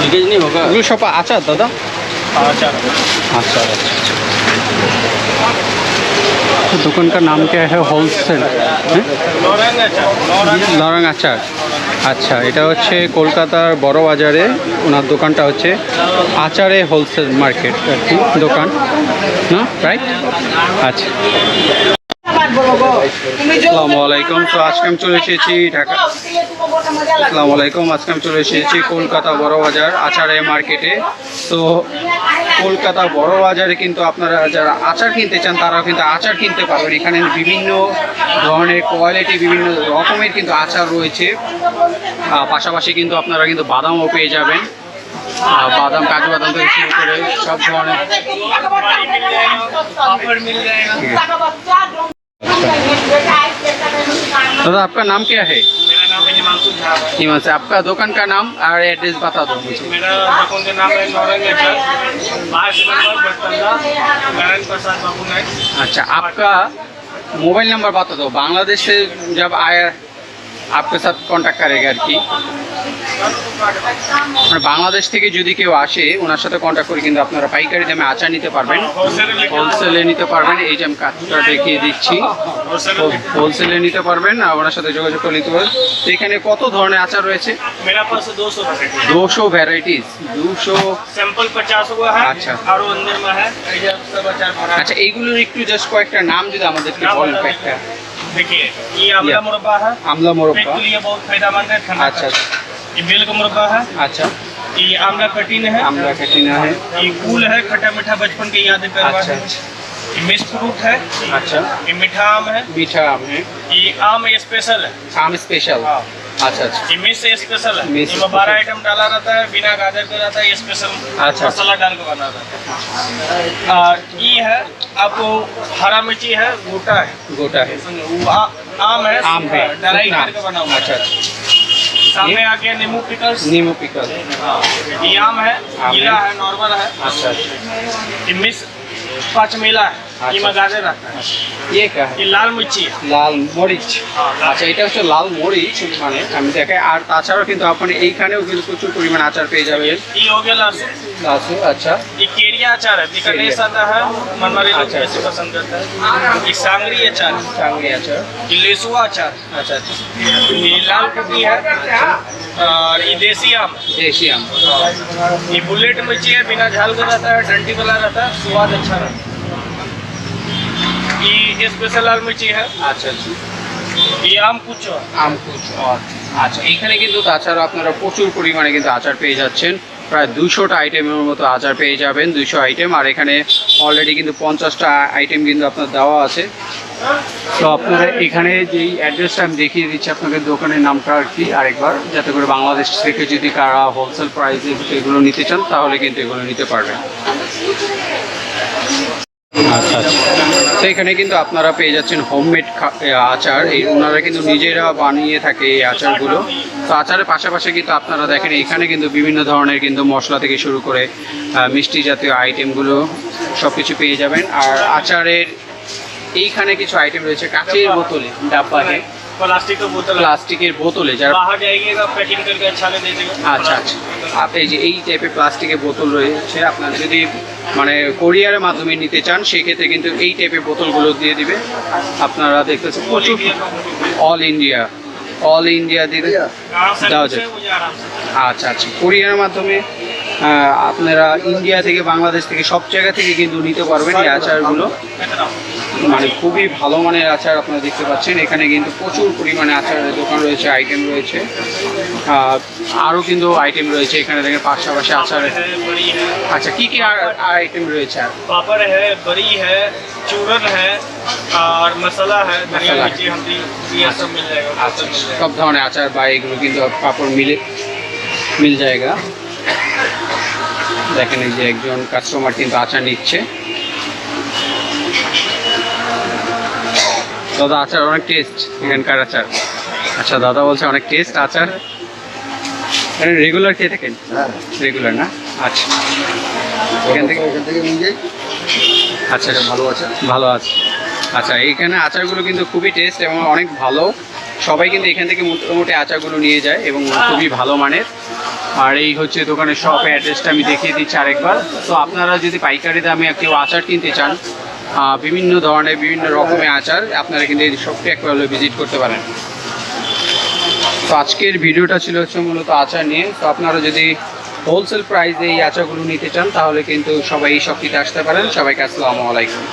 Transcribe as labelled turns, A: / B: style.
A: Leakage नहीं होगा।
B: এগুলো সব আচার দাদা?
A: अच्छा
B: अच्छा अच्छा। तो दुकान का नाम क्या है? होलसेल
A: लौरंग अचार।
B: লরং আচার। আচ্ছা, এটা হচ্ছে কলকাতার বড় বাজারে ওনার দোকানটা হচ্ছে আচারে হোলসেল মার্কেট আর কি দোকান, না রাইট? আচ্ছা, আসসালামু আলাইকুম। তো আজকে আমি চলে এসেছি ঢাকা। আসসালামু আলাইকুম, আজকে আমি চলে এসেছি কলকাতা বড় বাজার আচারে মার্কেটে। তো কলকাতা বড় বাজারে কিন্তু আপনারা যারা আচার কিনতে চান তারাও কিন্তু আচার কিনতে পারবেন। এখানে বিভিন্ন ধরনের কোয়ালিটি, বিভিন্ন রকমের কিন্তু আচার রয়েছে। পাশাপাশি কিন্তু আপনারা কিন্তু বাদামও পেয়ে যাবেন। বাদাম, কাজু বাদাম থেকে শুরু করে সব ধরনের। दादा आपका नाम क्या है?
A: मेरा नाम है हिमांशु झा।
B: हिमांशु, आपका दुकान का नाम और एड्रेस बता दो मुझे।
A: मेरा दुकान का नाम है लौरंग अचार, 22 नंबर बटतला, नारायण प्रसाद बाबू नायक।
B: अच्छा, आपका मोबाइल नंबर बता दो। बांग्लादेश से जब आया आपके साथ कॉन्टैक्ट करेगा আর কি, মানে বাংলাদেশ থেকে যদি কেউ আসে ওনার সাথে কন্ট্যাক্ট করে কিন্তু আপনারা পাইকারি দামে আচার নিতে পারবেন, হোলসেলে নিতে পারবেন। এই যে আমি কাজটা দেখিয়ে দিচ্ছি, হোলসেলে নিতে পারবেন আর ওনার সাথে যোগাযোগ করে নিতে পারবেন। তো এখানে কত ধরনের আচার রয়েছে?
A: मेरा पास 200 वैरायटी।
B: 200 ভ্যারাইটিস। 200
A: सैंपल 50 हुआ है।
B: अच्छा।
A: और अंदर में है ये सब अचार बना है।
B: আচ্ছা, এইগুলোর একটু জাস্ট কয়েকটা নাম যদি আমাদেরকে বলেন কয়েকটা।
A: देखिए ये आंवला मुरब्बा है,
B: আমলা
A: पेट
B: মোরব্বা।
A: के लिए बहुत फायदेमंद है, ठंडा
B: अच्छा
A: करता है। ये बेल का मुरब्बा है,
B: अच्छा,
A: ये आंवला कटीन है,
B: আমলা কাটিনা है।
A: ये कूल है, खट्टा मीठा बचपन की याद करवा
B: अच्छा
A: है। ये मिक्स फ्रूट है,
B: अच्छा,
A: ये मीठा आम है,
B: मीठा आम है।
A: ये आम स्पेशल है।
B: आम स्पेशल।
A: हाँ।
B: अच्छा अच्छा,
A: ये मिक्स स्पेशल है,
B: मिक्स
A: इसमें 12 आइटम डाला रहता है, बिना गाजर का रहता है, ये स्पेशल
B: अच्छा।
A: मसाला डाल के बना रहता है। और ये है आपको हरा मिर्ची है, गोटा है,
B: गोटा है,
A: वो आम है,
B: आम है,
A: ड्राई
B: कितना?
A: करके बना हुआ है।
B: अच्छा अच्छा,
A: सामने आ गया नींबू पिकल्स।
B: नींबू पिकल।
A: ये आम है,
B: आम
A: गीला
B: है।
A: है, नॉर्मल है।
B: अच्छा,
A: ये मिक्स पाँचमेला है, ये में गाजर रहता है।
B: ये क्या है?
A: ये लाल मिर्ची है।
B: লাল মরিচ।
A: हाँ, लाल
B: আচ্ছা, এটা হচ্ছে লাল মরিচ। মানে আমি দেখাই। আর তাছাড়াও কিন্তু আপনি এইখানেও কিন্তু প্রচুর পরিমাণে আচার পেয়ে যাবেন।
A: ये हो गया लहसुन।
B: লহসুন। আচ্ছা,
A: ये केरिया अचार है, बीकानेर आता है, मनमारी लोग
B: अच्छा,
A: वैसे पसंद करता है। ये सांगरी अचार है,
B: চাংরি আচার।
A: ये लेसुआ अचार है,
B: আচ্ছা আচ্ছা,
A: ये लाल कुकी है, और ये देसी आम है।
B: দেশি আম।
A: ये बुलेट मिर्ची है, बिना झाल का रहता है, डंडी वाला रहता है, स्वाद अच्छा रहता है। ये स्पेशल लाल मिर्ची है,
B: আচ্ছা আচ্ছা,
A: ये आम कुचो है।
B: আম কুচো। আচ্ছা, এইখানে কিন্তু তাছাড়া আপনারা প্রচুর পরিমাণে কিন্তু আচার পেয়ে যাচ্ছেন। প্রায় 200টা আইটেমের মতো আচার পেয়ে যাবেন, 200 আইটেম। আর এখানে অলরেডি কিন্তু 50টা আইটেম কিন্তু আপনার দেওয়া আছে। তো আপনারা এখানে যেই অ্যাড্রেসটা আমি দেখিয়ে দিচ্ছি আপনাদের দোকানের নামটা আর কি আরেকবার, যাতে করে বাংলাদেশ থেকে যদি কারা হোলসেল প্রাইসে এগুলো নিতে চান তাহলে কিন্তু এগুলো নিতে পারবেন। আচ্ছা আচ্ছা, তো এখানে কিন্তু আপনারা পেয়ে যাচ্ছেন হোমমেড আচার। এই ওনারা কিন্তু নিজেরা বানিয়ে থাকে এই আচারগুলো। তো আচারের পাশাপাশি কিন্তু আপনারা দেখেন এখানে কিন্তু বিভিন্ন ধরনের কিন্তু মশলা থেকে শুরু করে মিষ্টি জাতীয় আইটেমগুলো সব কিছু পেয়ে যাবেন। আর আচারের এইখানে কিছু আইটেম রয়েছে কাচের বোতলে, ডাব্বাতে,
A: प्लास्टिक का बोतल है।
B: প্লাস্টিকের বোতলে যারা।
A: बाहर जाइएगा पैकिंग करके अच्छा नहीं दे देगा।
B: আচ্ছা আচ্ছা, আপনি যে এই টাইপের প্লাস্টিকের বোতল রয়েছে, আপনারা যদি মানে কোরিয়ারের মাধ্যমে নিতে চান সেক্ষেত্রে কিন্তু এই টাইপের বোতলগুলো দিয়ে দিবে। আপনারা দেখতেছেন প্রচুর অল ইন্ডিয়া দিয়ে
A: कहाँ से
B: দাও
A: पूछे,
B: যায়।
A: मुझे आराम से।
B: আচ্ছা আচ্ছা, কোরিয়ারের মাধ্যমে আপনারা ইন্ডিয়া থেকে, বাংলাদেশ থেকে সব জায়গা থেকে কিন্তু নিতে পারবেন এই আচারগুলো। মানে খুবই ভালো মানের আচার আপনারা দেখতে পাচ্ছেন। এখানে কিন্তু প্রচুর পরিমাণে আচারের দোকান রয়েছে, আইটেম রয়েছে। আরও কিন্তু আইটেম রয়েছে এখানে দেখেন পাশাপাশি আচারের।
A: है, बड़ी है,
B: আচ্ছা, কি কি আইটেম রয়েছে? আর
A: पापड़ है, बड़ी है, चूरन है, और मसाला है, धनिया
B: मसाला।
A: मिर्ची हल्दी, ये सब मिल जाएगा।
B: আচ্ছা,
A: मिल जाएगा।
B: সব ধরনের আচার বা এগুলো কিন্তু পাপড় মিল জায়গা। দেখেন এই যে একজন কাস্টমার কিন্তু আচার নিচ্ছে। দাদা আচার অনেক টেস্ট এখানকার আচার। আচ্ছা, দাদা বলছে অনেক টেস্ট আচার। রেগুলার খেয়ে থাকেন? রেগুলার না? আচ্ছা, এখান থেকে
C: নিয়ে যাই।
B: আচ্ছা, ভালো আছে, ভালো আছে। আচ্ছা, এইখানে আচারগুলো কিন্তু খুবই টেস্ট এবং অনেক ভালো সবাই কিন্তু এখান থেকে মোটামুটি আচারগুলো নিয়ে যায় এবং খুবই ভালো মানের। আর এই হচ্ছে দোকানের শপ অ্যাড্রেসটা আমি দেখিয়ে দিচ্ছি আরেকবার। তো আপনারা যদি পাইকারি দামে কেউ আচার কিনতে চান, বিভিন্ন ধরনের বিভিন্ন রকমের আচার, আপনারা কিন্তু এই শপটি একবার হলে ভিজিট করতে পারেন। তো আজকের ভিডিওটা ছিল হচ্ছে মূলত আচার নিয়ে। তো আপনারা যদি হোলসেল প্রাইসে এই আচারগুলো নিতে চান তাহলে কিন্তু সবাই এই শপটিতে আসতে পারেন। সবাইকে আসসালামু আলাইকুম।